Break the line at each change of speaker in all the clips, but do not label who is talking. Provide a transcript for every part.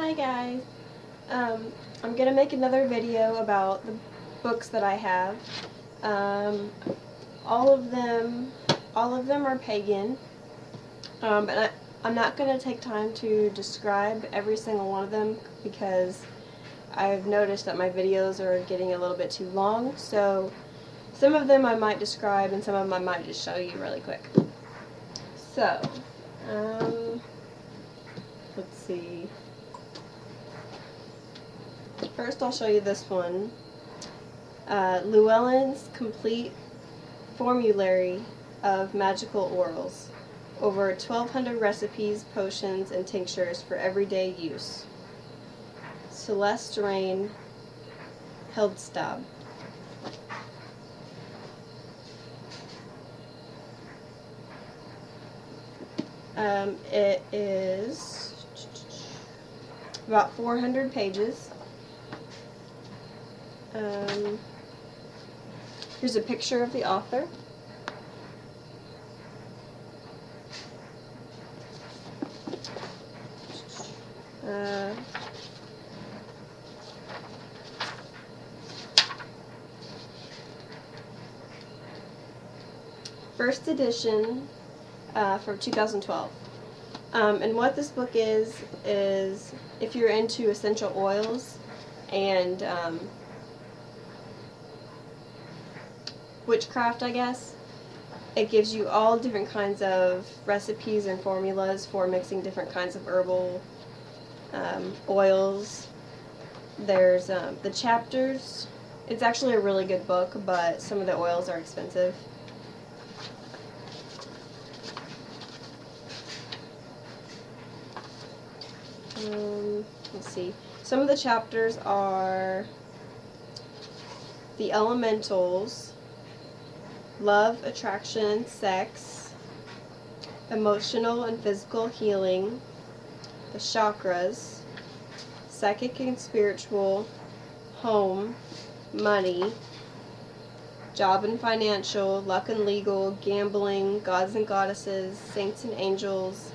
Hi guys. I'm gonna make another video about the books that I have. All of them are pagan. But I'm not gonna take time to describe every single one of them because I've noticed that my videos are getting a little bit too long. So some of them I might describe and some of them I might just show you really quick. So, let's see. First I'll show you this one. Llewellyn's Complete Formulary of Magical Oils. Over 1,200 recipes, potions, and tinctures for everyday use. Celeste Rain Hildstab. It is about 400 pages. Here's a picture of the author. First edition from 2012. And what this book is if you're into essential oils and witchcraft, I guess, it gives you all different kinds of recipes and formulas for mixing different kinds of herbal oils. There's the chapters. It's actually a really good book, but some of the oils are expensive. Let's see. Some of the chapters are the elementals, love, attraction, sex, emotional and physical healing, the chakras, psychic and spiritual, home, money, job and financial, luck and legal, gambling, gods and goddesses, saints and angels,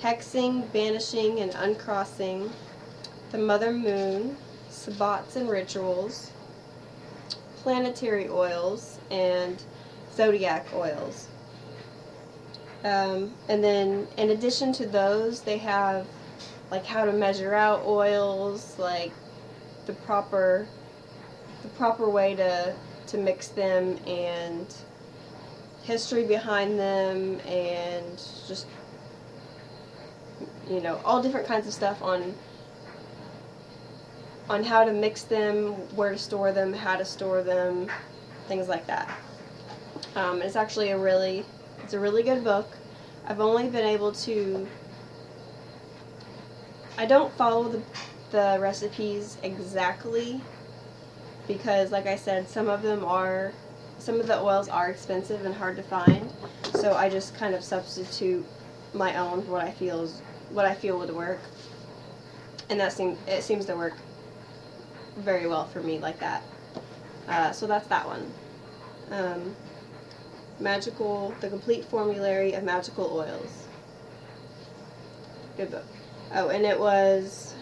hexing, banishing, and uncrossing, the mother moon, sabbats and rituals, planetary oils, and zodiac oils. And then in addition to those, they have like how to measure out oils, like the proper way to mix them, and history behind them, and just, you know, all different kinds of stuff on how to mix them, where to store them, how to store them, things like that. It's actually a really good book. I've only been able to, I don't follow the recipes exactly because, like I said, some of the oils are expensive and hard to find, so I just kind of substitute my own for what I feel would work, and it seems to work very well for me like that. So that's that one. The Complete Formulary of Magical Oils. Good book. Oh, and it was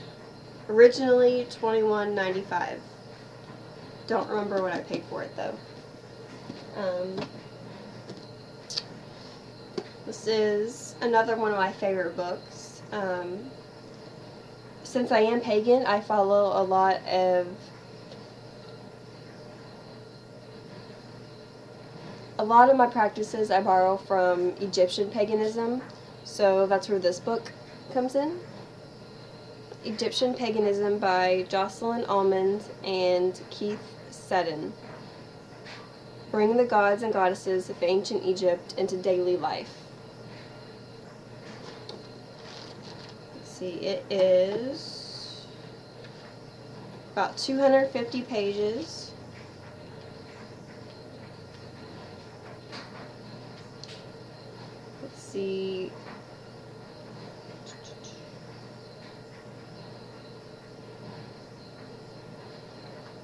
originally $21.95. Don't remember what I paid for it though. This is another one of my favorite books. Since I am pagan, I follow a lot of my practices I borrow from Egyptian paganism, so that's where this book comes in. Egyptian Paganism by Jocelyn Almond and Keith Seddon. Bring the gods and goddesses of ancient Egypt into daily life. Let's see, it is about 250 pages. Let's see.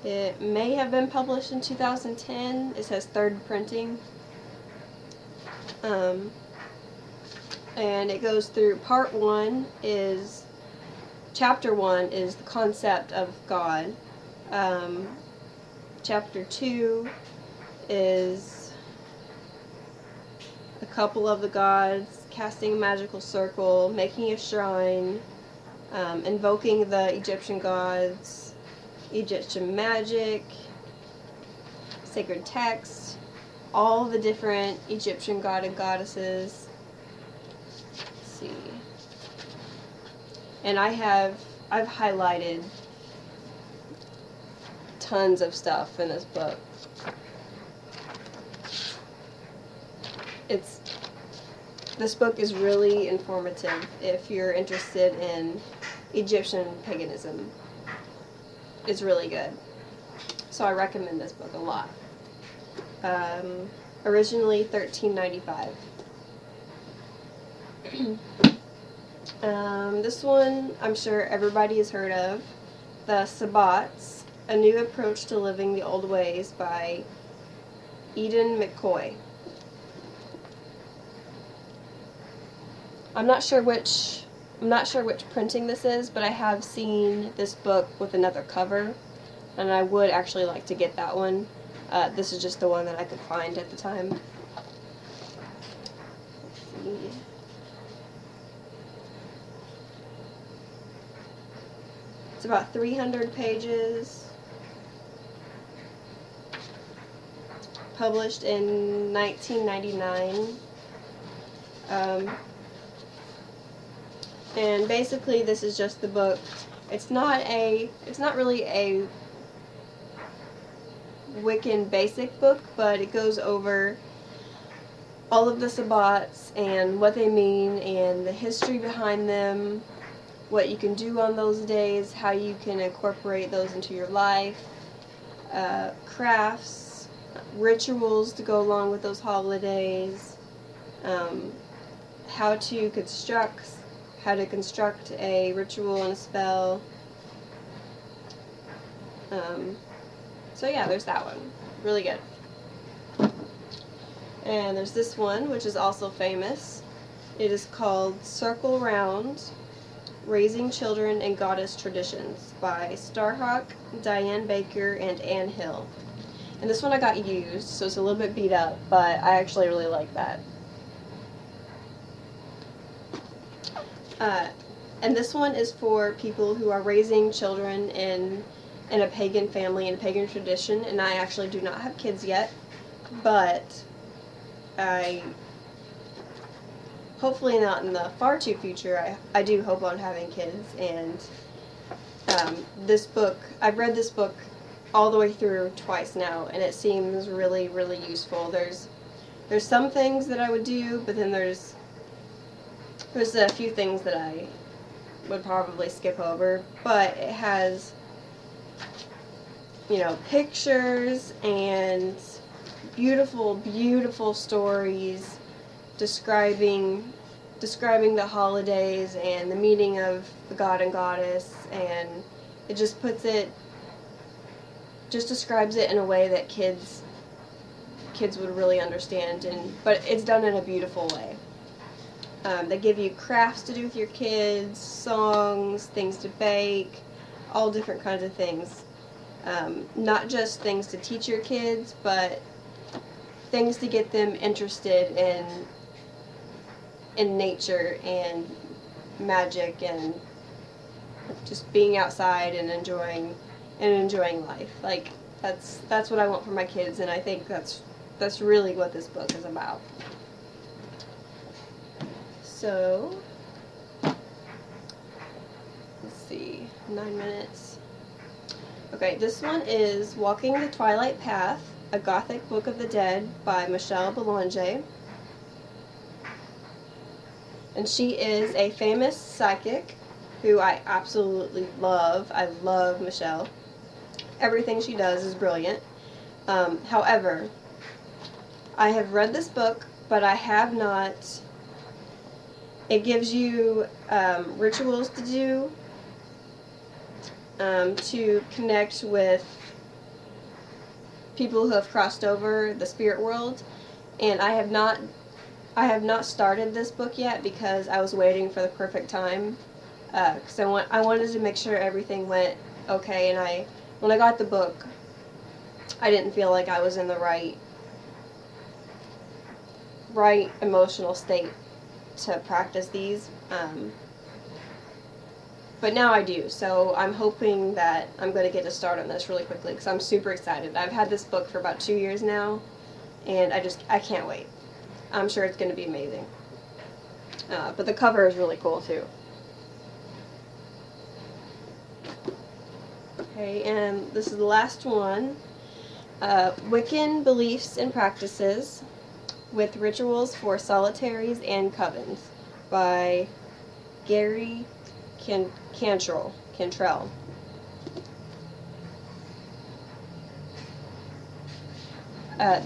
It may have been published in 2010. It says third printing. And it goes through, part 1 is chapter 1 is the concept of God. Chapter 2 is a couple of the gods, casting a magical circle, making a shrine, invoking the Egyptian gods, Egyptian magic, sacred text, all the different Egyptian god and goddesses. Let's see. And I've highlighted tons of stuff in this book. This book is really informative if you're interested in Egyptian paganism. It's really good. So I recommend this book a lot. Originally $13.95. This one I'm sure everybody has heard of. The Sabbats, A New Approach to Living the Old Ways by Eden McCoy. I'm not sure which printing this is, but I have seen this book with another cover, and I would actually like to get that one. This is just the one that I could find at the time. Let's see. It's about 300 pages. Published in 1999. And basically this is just the book. It's not really a Wiccan basic book, but it goes over all of the Sabbats and what they mean and the history behind them, what you can do on those days, how you can incorporate those into your life, crafts, rituals to go along with those holidays, how to construct a ritual and a spell. So yeah, there's that one. Really good. And there's this one, which is also famous. It is called Circle Round, Raising Children in Goddess Traditions by Starhawk, Diane Baker, and Anne Hill. And this one I got used, so it's a little bit beat up, but I actually really like that. And this one is for people who are raising children in a pagan family, in a pagan tradition, and I actually do not have kids yet, but hopefully not in the far too future, I do hope on having kids, and this book, I've read this book all the way through twice now, and it seems really, really useful. There's some things that I would do, but then there's a few things that I would probably skip over, but it has, you know, pictures and beautiful, beautiful stories describing the holidays and the meaning of the god and goddess, and it just describes it in a way that kids would really understand, but it's done in a beautiful way. They give you crafts to do with your kids, songs, things to bake, all different kinds of things. Not just things to teach your kids, but things to get them interested in nature and magic and just being outside and enjoying life. Like that's what I want for my kids, and I think that's really what this book is about. So, let's see, 9 minutes. Okay, this one is Walking the Twilight Path, A Gothic Book of the Dead by Michelle Belanger. And she is a famous psychic who I absolutely love. I love Michelle. Everything she does is brilliant. However, I have read this book, but I have not. It gives you rituals to do to connect with people who have crossed over the spirit world, and I have not started this book yet because I was waiting for the perfect time because I wanted to make sure everything went okay, and when I got the book, I didn't feel like I was in the right emotional state to practice these. But now I do, so I'm hoping that I'm going to get a start on this really quickly because I'm super excited. I've had this book for about 2 years now, and I can't wait. I'm sure it's going to be amazing. But the cover is really cool too. Okay, and this is the last one. Wiccan Beliefs and Practices with Rituals for Solitaries and Covens by Gary Cantrell.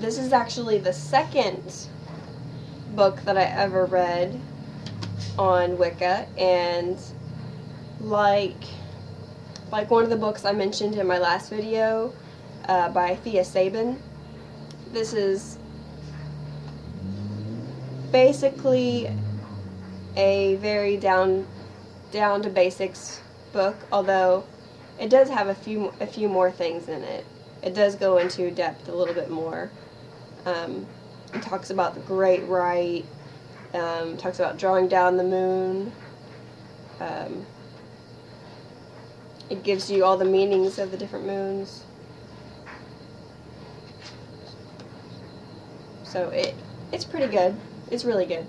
This is actually the second book that I ever read on Wicca, and like one of the books I mentioned in my last video by Thea Sabin, this is basically a very down to basics book, although it does have a few more things in it. It does go into depth a little bit more. It talks about the Great Rite, talks about drawing down the moon. It gives you all the meanings of the different moons. So it's pretty good. It's really good.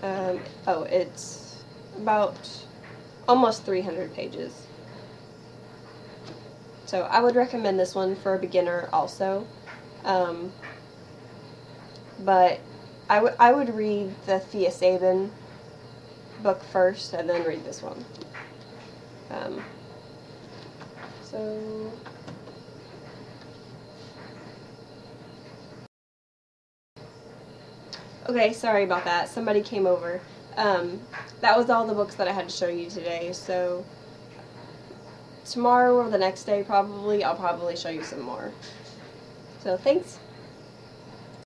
Oh, it's about almost 300 pages. So I would recommend this one for a beginner also. But I would read the Thea Sabin book first and then read this one. So okay, sorry about that. Somebody came over. That was all the books that I had to show you today. So tomorrow or the next day probably, I'll probably show you some more. So thanks.